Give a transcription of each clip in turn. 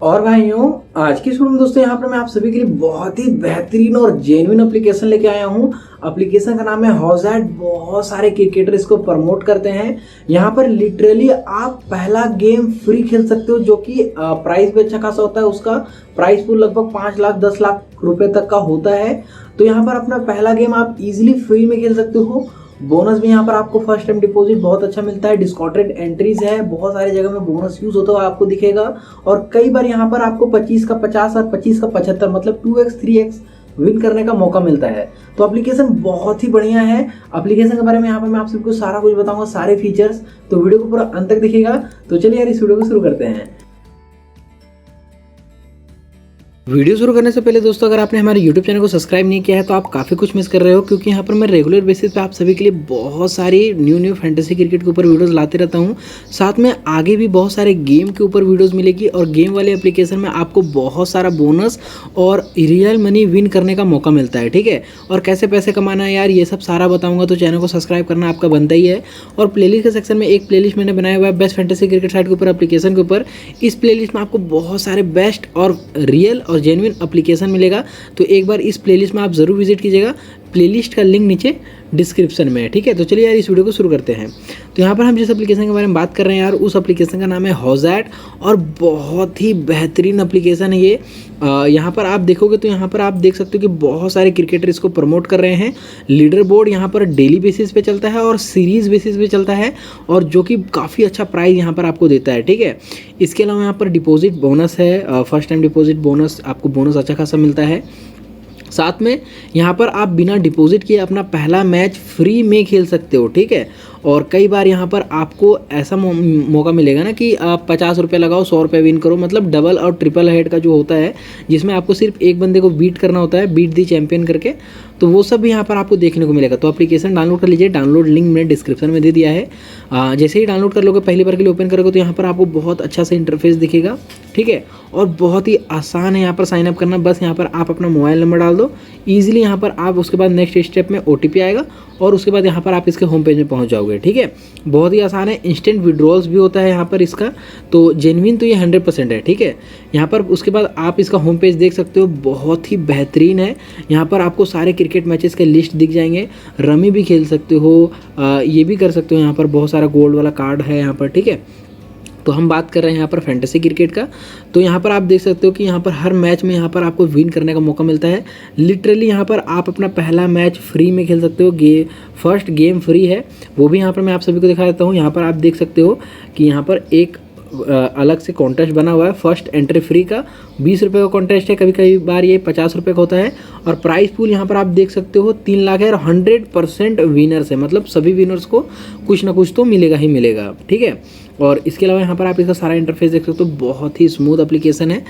और भाइयों, आज की शुरू में दोस्तों यहाँ पर मैं आप सभी के लिए बहुत ही बेहतरीन और जेन्युइन एप्लीकेशन लेके आया हूँ। एप्लीकेशन का नाम है हॉजैट। बहुत सारे क्रिकेटर इसको प्रमोट करते हैं। यहाँ पर लिटरली आप पहला गेम फ्री खेल सकते हो, जो कि प्राइस भी अच्छा खासा होता है। उसका प्राइस पूल लगभग 5 लाख 10 लाख रुपए तक का होता है। तो यहाँ पर अपना पहला गेम आप इजिली फ्री में खेल सकते हो। बोनस भी यहाँ पर आपको फर्स्ट टाइम डिपॉजिट बहुत अच्छा मिलता है। डिस्काउंटेड एंट्रीज है, बहुत सारी जगह में बोनस यूज होता हुआ आपको दिखेगा। और कई बार यहाँ पर आपको 25 का 50 और 25 का 75 मतलब 2x 3x विन करने का मौका मिलता है। तो एप्लीकेशन बहुत ही बढ़िया है। एप्लीकेशन के बारे में यहाँ पर मैं आप सबको सारा कुछ बताऊंगा, सारे फीचर्स। तो वीडियो को पूरा अंत तक देखिएगा। तो चलिए यार, इस वीडियो को शुरू करते हैं। वीडियो शुरू करने से पहले दोस्तों, अगर आपने हमारे YouTube चैनल को सब्सक्राइब नहीं किया है तो आप काफ़ी कुछ मिस कर रहे हो, क्योंकि यहाँ पर मैं रेगुलर बेसिस पे आप सभी के लिए बहुत सारी न्यू फैंटेसी क्रिकेट के ऊपर वीडियोस लाते रहता हूँ। साथ में आगे भी बहुत सारे गेम के ऊपर वीडियोस मिलेगी, और गेम वाले एप्लीकेशन में आपको बहुत सारा बोनस और रियल मनी विन करने का मौका मिलता है। ठीक है, और कैसे पैसे कमाना है यार, ये सब सारा बताऊँगा। तो चैनल को सब्सक्राइब करना आपका बनता ही है। और प्लेलिस्ट के सेक्शन में एक प्लेलिस्ट मैंने बनाया हुआ है बेस्ट फैंटेसी क्रिकेट साइट के ऊपर, एप्लीकेशन के ऊपर। इस प्लेलिस्ट में आपको बहुत सारे बेस्ट और रियल और जेन्युइन एप्लीकेशन मिलेगा। तो एक बार इस प्लेलिस्ट में आप जरूर विजिट कीजिएगा। प्लेलिस्ट का लिंक नीचे डिस्क्रिप्शन में है। ठीक है, तो चलिए यार, इस वीडियो को शुरू करते हैं। तो यहाँ पर हम जिस एप्लीकेशन के बारे में बात कर रहे हैं यार, उस एप्लीकेशन का नाम है हॉजैट, और बहुत ही बेहतरीन एप्लीकेशन है ये। यहाँ पर आप देखोगे तो यहाँ पर आप देख सकते हो कि बहुत सारे क्रिकेटर इसको प्रमोट कर रहे हैं। लीडर बोर्ड यहाँ पर डेली बेसिस पे चलता है और सीरीज बेसिस पे चलता है, और जो कि काफ़ी अच्छा प्राइस यहाँ पर आपको देता है। ठीक है, इसके अलावा यहाँ पर डिपॉजिट बोनस है। फर्स्ट टाइम डिपॉजिट बोनस, आपको बोनस अच्छा खासा मिलता है। साथ में यहाँ पर आप बिना डिपॉजिट किए अपना पहला मैच फ्री में खेल सकते हो। ठीक है, और कई बार यहाँ पर आपको ऐसा मौका मिलेगा ना कि आप 50 रुपये लगाओ 100 रुपये विन करो, मतलब डबल और ट्रिपल हेड का जो होता है, जिसमें आपको सिर्फ एक बंदे को बीट करना होता है, बीट दी चैंपियन करके। तो वो सब भी यहाँ पर आपको देखने को मिलेगा। तो एप्लीकेशन डाउनलोड कर लीजिए। डाउनलोड लिंक मैंने डिस्क्रिप्शन में दे दिया है। जैसे ही डाउनलोड कर लोगे, पहली बार के लिए ओपन करोगे, तो यहाँ पर आपको बहुत अच्छा सा इंटरफेस दिखेगा। ठीक है, और बहुत ही आसान है यहाँ पर साइनअप करना। बस यहाँ पर आप अपना मोबाइल नंबर डाल दो ईजिली। यहाँ पर आप उसके बाद नेक्स्ट स्टेप में OTP आएगा, और उसके बाद यहाँ पर आप इसके होम पेज में पहुँच जाओगे। ठीक है, बहुत ही आसान है। इंस्टेंट विड्रॉल्स भी होता है यहाँ पर इसका। तो जेन्युइन तो ये 100% है। ठीक है, यहाँ पर उसके बाद आप इसका होम पेज देख सकते हो, बहुत ही बेहतरीन है। यहाँ पर आपको सारे क्रिकेट मैचेस के लिस्ट दिख जाएंगे। रमी भी खेल सकते हो, ये भी कर सकते हो। यहाँ पर बहुत सारा गोल्ड वाला कार्ड है यहाँ पर। ठीक है, तो हम बात कर रहे हैं यहाँ पर फैंटेसी क्रिकेट का। तो यहाँ पर आप देख सकते हो कि यहाँ पर हर मैच में यहाँ पर आपको विन करने का मौका मिलता है। लिटरली यहाँ पर आप अपना पहला मैच फ्री में खेल सकते हो। फर्स्ट गेम फ्री है, वो भी यहाँ पर मैं आप सभी को दिखा देता हूँ। यहाँ पर आप देख सकते हो कि यहाँ पर एक अलग से कॉन्टेस्ट बना हुआ है फर्स्ट एंट्री फ्री का। 20 रुपये का कॉन्टेस्ट है, कभी कभी बार ये 50 रुपये का होता है। और प्राइस पूल यहाँ पर आप देख सकते हो 3 लाख है, और 100% विनर्स है, मतलब सभी विनर्स को कुछ ना कुछ तो मिलेगा ही मिलेगा। ठीक है, और इसके अलावा यहाँ पर आप इसका सारा इंटरफेस देख सकते हो। बहुत ही स्मूथ एप्लीकेशन है।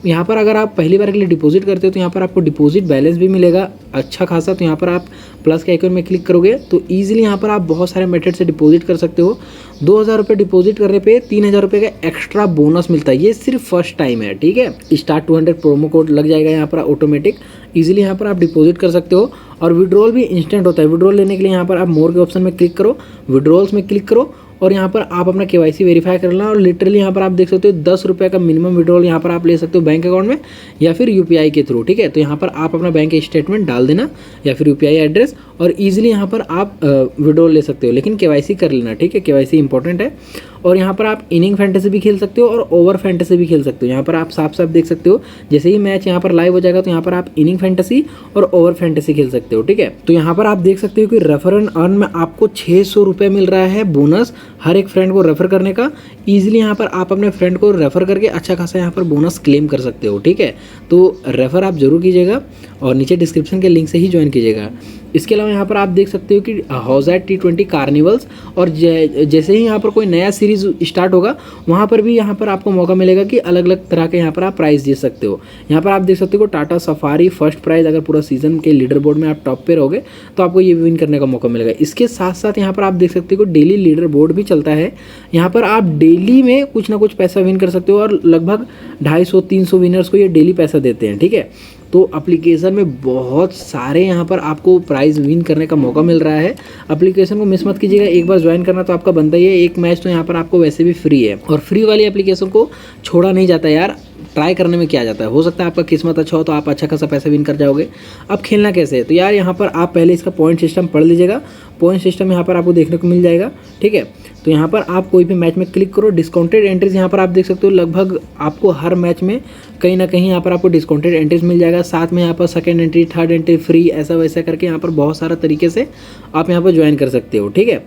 यहाँ पर अगर आप पहली बार के लिए डिपॉजिट करते हो, तो यहाँ पर आपको डिपॉजिट बैलेंस भी मिलेगा अच्छा खासा। तो यहाँ पर आप प्लस के आइकन में क्लिक करोगे तो ईजिली यहाँ पर आप बहुत सारे मेथड से डिपॉजिट कर सकते हो। 2000 रुपये डिपॉजिट करने पे 3000 रुपये का एक्स्ट्रा बोनस मिलता है। ये सिर्फ फर्स्ट टाइम है। ठीक है, स्टार्ट 200 प्रोमो कोड लग जाएगा यहाँ पर ऑटोमेटिक। ईजिली यहाँ पर आप डिपॉजिट कर सकते हो, और विड्रॉल भी इंस्टेंट होता है। विड्रॉल लेने के लिए यहाँ पर आप मोर के ऑप्शन में क्लिक करो, विड्रॉल्स में क्लिक करो, और यहाँ पर आप अपना KYC वेरीफाई कर लेना। और लिटरली यहाँ पर आप देख सकते हो 10 रुपये का मिनिमम विड्रॉल यहाँ पर आप ले सकते हो बैंक अकाउंट में, या फिर UPI के थ्रू। ठीक है, तो यहाँ पर आप अपना बैंक स्टेटमेंट डाल देना, या फिर UPI एड्रेस, और ईजिली यहाँ पर आप विड्रॉल ले सकते हो। लेकिन KYC कर लेना। ठीक है, KYC इंपॉर्टेंट है। और यहाँ पर आप इनिंग फैंटेसी भी खेल सकते हो और ओवर फैंटेसी भी खेल सकते हो। यहाँ पर आप साफ साफ देख सकते हो, जैसे ही मैच यहाँ पर लाइव हो जाएगा तो यहाँ पर आप इनिंग फैंटेसी और ओवर फैंटेसी खेल सकते हो। ठीक है, तो यहाँ पर आप देख सकते हो कि रेफर एंड अर्न में आपको 600 रुपये मिल रहा है बोनस हर एक फ्रेंड को रेफर करने का। ईजिली यहाँ पर आप अपने फ्रेंड को रेफर करके अच्छा खासा यहाँ पर बोनस क्लेम कर सकते हो। ठीक है, तो रेफर आप जरूर कीजिएगा, और नीचे डिस्क्रिप्शन के लिंक से ही ज्वाइन कीजिएगा। इसके अलावा यहाँ पर आप देख सकते हो कि हॉजैट T20 कार्निवल्स, और जैसे ही यहाँ पर कोई नया सीरीज स्टार्ट होगा, वहाँ पर भी यहाँ पर आपको मौका मिलेगा कि अलग अलग तरह के यहाँ पर आप प्राइस जीत सकते हो। यहाँ पर आप देख सकते हो टाटा सफारी फर्स्ट प्राइज, अगर पूरा सीजन के लीडर बोर्ड में आप टॉप पे रहोगे तो आपको ये विन करने का मौका मिलेगा। इसके साथ साथ यहाँ पर आप देख सकते हो डेली लीडर बोर्ड भी चलता है। यहाँ पर आप डेली में कुछ ना कुछ पैसा विन कर सकते हो, और लगभग 250-300 विनर्स को ये डेली पैसा देते हैं। ठीक है, तो एप्लीकेशन में बहुत सारे यहाँ पर आपको प्राइज़ विन करने का मौका मिल रहा है। एप्लीकेशन को मिस मत कीजिएगा, एक बार ज्वाइन करना तो आपका बनता ही है। एक मैच तो यहाँ पर आपको वैसे भी फ्री है और फ्री वाली एप्लीकेशन को छोड़ा नहीं जाता यार, ट्राई करने में क्या जाता है। हो सकता है आपका किस्मत अच्छा हो तो आप अच्छा खासा पैसा विन कर जाओगे। अब खेलना कैसे है, तो यार यहाँ पर आप पहले इसका पॉइंट सिस्टम पढ़ लीजिएगा। पॉइंट सिस्टम यहाँ पर आपको देखने को मिल जाएगा, ठीक है। तो यहाँ पर आप कोई भी मैच में क्लिक करो, डिस्काउंटेड एंट्रीज यहाँ पर आप देख सकते हो। लगभग आपको हर मैच में कहीं ना कहीं यहाँ पर आपको डिस्काउंटेड एंट्रीज मिल जाएगा। साथ में यहाँ पर second entry, third entry free, ऐसा वैसा करके यहाँ पर बहुत सारा तरीके से आप यहाँ पर ज्वाइन कर सकते हो, ठीक है।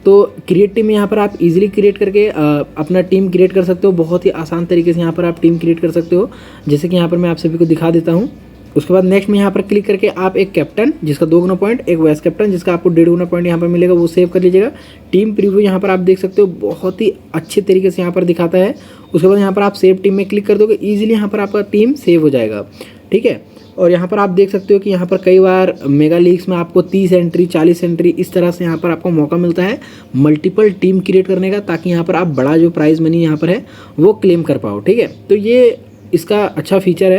तो क्रिएट टीम यहाँ पर आप इजीली क्रिएट करके अपना टीम क्रिएट कर सकते हो। बहुत ही आसान तरीके से यहाँ पर आप टीम क्रिएट कर सकते हो, जैसे कि यहाँ पर मैं आप सभी को दिखा देता हूँ। उसके बाद नेक्स्ट में यहाँ पर क्लिक करके आप एक कैप्टन जिसका 2 गुना पॉइंट, एक वाइस कैप्टन जिसका आपको 1.5 गुना पॉइंट यहाँ पर मिलेगा, वो सेव कर लीजिएगा। टीम प्रीव्यू यहाँ पर आप देख सकते हो, बहुत ही अच्छे तरीके से यहाँ पर दिखाता है। उसके बाद यहाँ पर आप सेव टीम में क्लिक कर दोगे, ईजिली यहाँ पर आपका टीम सेव हो जाएगा, ठीक है। और यहाँ पर आप देख सकते हो कि यहाँ पर कई बार मेगा लीग्स में आपको 30 एंट्री, 40 एंट्री इस तरह से यहाँ पर आपको मौका मिलता है मल्टीपल टीम क्रिएट करने का, ताकि यहाँ पर आप बड़ा जो प्राइज़ मनी यहाँ पर है वो क्लेम कर पाओ, ठीक है। तो ये इसका अच्छा फीचर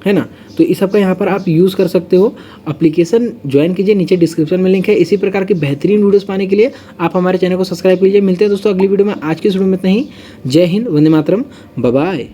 है ना। तो इस सब का यहाँ पर आप यूज़ कर सकते हो। एप्लीकेशन ज्वाइन कीजिए, नीचे डिस्क्रिप्शन में लिंक है। इसी प्रकार की बेहतरीन वीडियोस पाने के लिए आप हमारे चैनल को सब्सक्राइब कीजिए। मिलते हैं दोस्तों अगली वीडियो में। आज की इस वीडियो में इतना ही। जय हिंद, वंदे मातरम, बाय बाय।